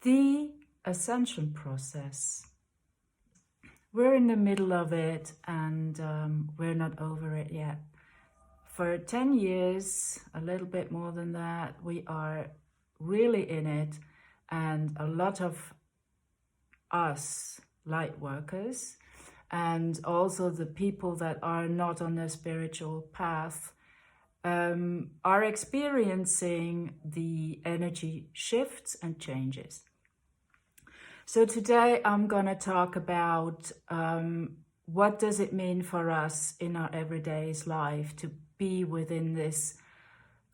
The Ascension Process. We're in the middle of it, and we're not over it yet. For 10 years, a little bit more than that, we are really in it, and a lot of us light workers and also the people that are not on the spiritual path are experiencing the energy shifts and changes. So today I'm going to talk about what does it mean for us in our everyday life to be within this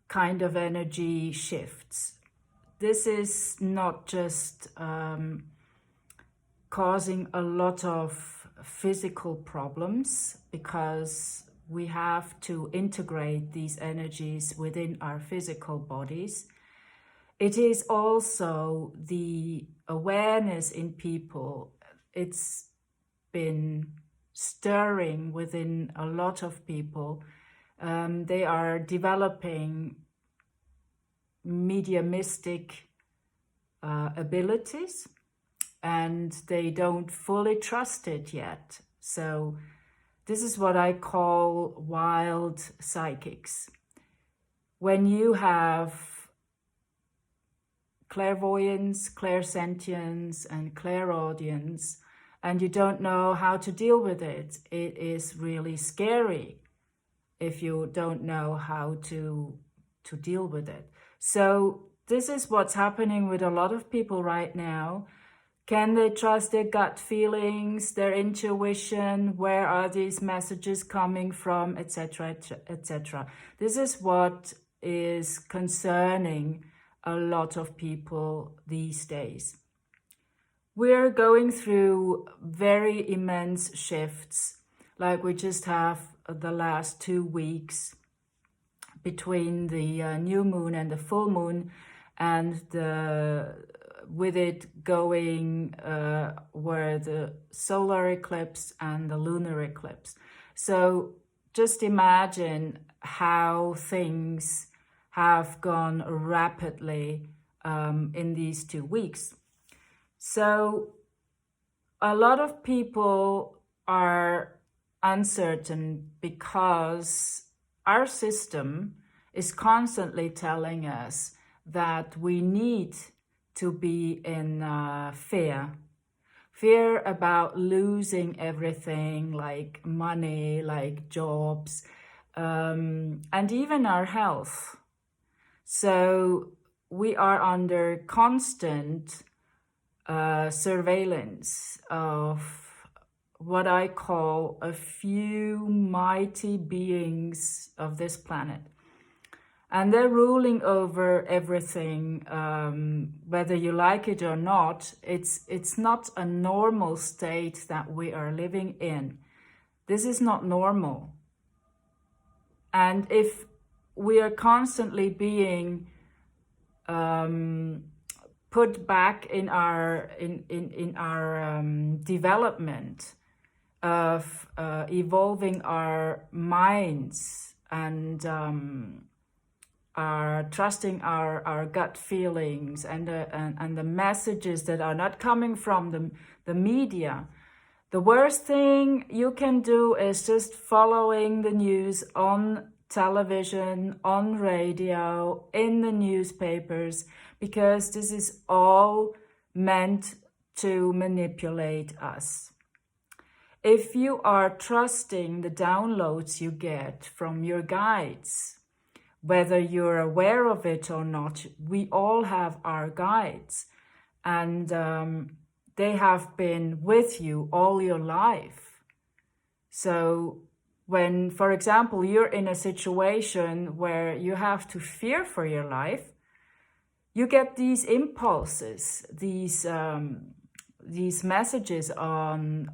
kind of energy shifts. This is not just causing a lot of physical problems, because we have to integrate these energies within our physical bodies. It is also the awareness in people. It's been stirring within a lot of people. They are developing mediumistic abilities, and they don't fully trust it yet. So this is what I call wild psychics. When you have clairvoyance, clairsentience, and clairaudience, and you don't know how to deal with it, it is really scary if you don't know how to deal with it. So this is what's happening with a lot of people right now. Can they trust their gut feelings, their intuition? Where are these messages coming from, etc., etc.? This is what is concerning a lot of people these days. We're going through very immense shifts, like we just have the last 2 weeks between the new moon and the full moon, and with it going were the solar eclipse and the lunar eclipse. So just imagine how things have gone rapidly in these 2 weeks. So a lot of people are uncertain because our system is constantly telling us that we need to be in fear about losing everything, like money, like jobs, and even our health. So we are under constant surveillance of what I call a few mighty beings of this planet. And they're ruling over everything, whether you like it or not. It's not a normal state that we are living in. This is not normal. And if we are constantly being put back in our development of evolving our minds and trusting our gut feelings and the messages that are not coming from the media. The worst thing you can do is just following the news on television, on radio, in the newspapers, because this is all meant to manipulate us. If you are trusting the downloads you get from your guides, whether you're aware of it or not, we all have our guides, and they have been with you all your life. So when, for example, you're in a situation where you have to fear for your life, you get these impulses, these messages on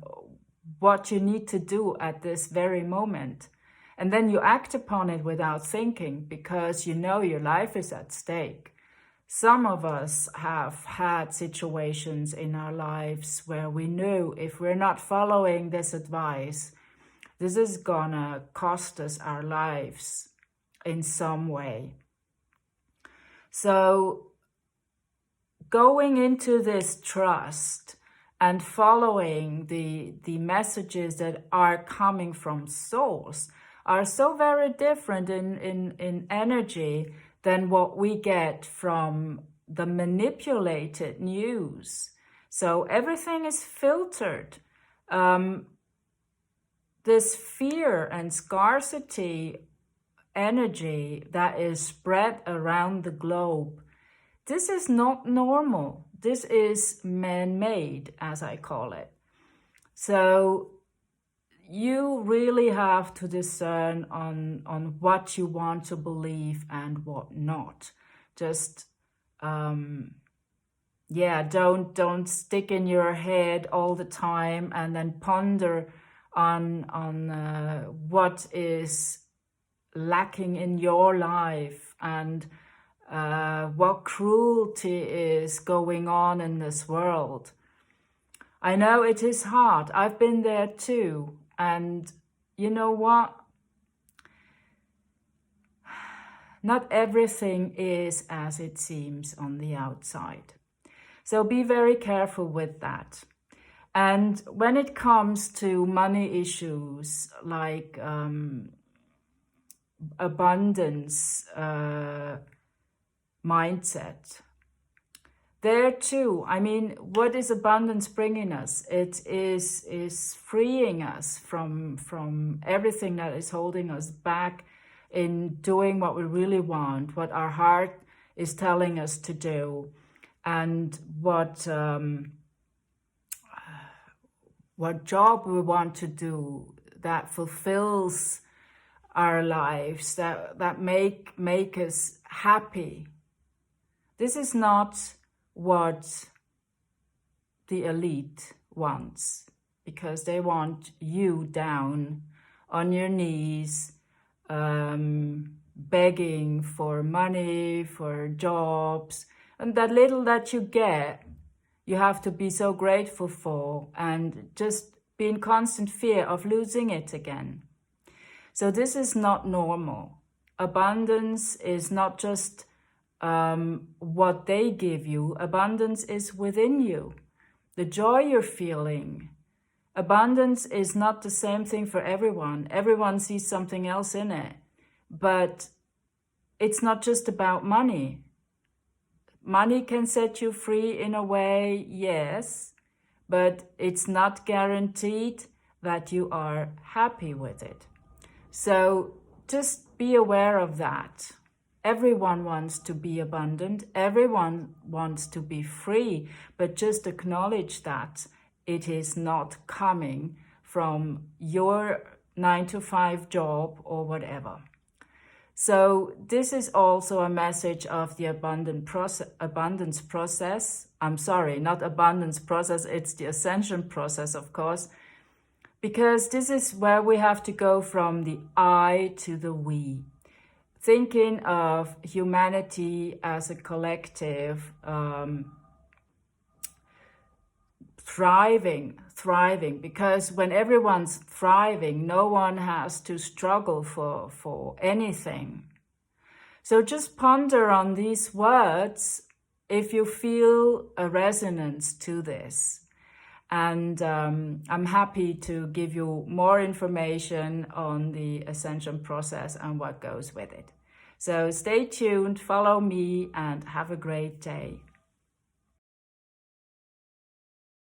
what you need to do at this very moment. And then you act upon it without thinking, because you know your life is at stake. Some of us have had situations in our lives where we knew if we're not following this advice, this is gonna cost us our lives in some way. So going into this trust and following the messages that are coming from source are so very different in energy than what we get from the manipulated news. So everything is filtered. This fear and scarcity energy that is spread around the globe, this is not normal. This is man-made, as I call it. So you really have to discern on what you want to believe and what not. Just, yeah, don't stick in your head all the time and then ponder on what is lacking in your life and what cruelty is going on in this world. I know it is hard. I've been there too. And you know what? Not everything is as it seems on the outside. So be very careful with that. And when it comes to money issues like abundance mindset, there too, I mean, what is abundance bringing us? It is freeing us from everything that is holding us back in doing what we really want, what our heart is telling us to do, and what job we want to do that fulfills our lives, that make us happy. This is not what the elite wants, because they want you down on your knees, begging for money, for jobs, and that little that you get, you have to be so grateful for and just be in constant fear of losing it again. So this is not normal. Abundance is not just what they give you. Abundance is within you. The joy you're feeling. Abundance is not the same thing for everyone. Everyone sees something else in it. But it's not just about money. Money can set you free in a way, yes, but it's not guaranteed that you are happy with it. So just be aware of that. Everyone wants to be abundant. Everyone wants to be free, but just acknowledge that it is not coming from your 9-to-5 job or whatever. So this is also a message of the abundance process. I'm sorry, not abundance process, it's the ascension process, of course, because this is where we have to go from the I to the we. Thinking of humanity as a collective, thriving, because when everyone's thriving, no one has to struggle for anything. So just ponder on these words if you feel a resonance to this. And I'm happy to give you more information on the Ascension process and what goes with it. So stay tuned, follow me, and have a great day.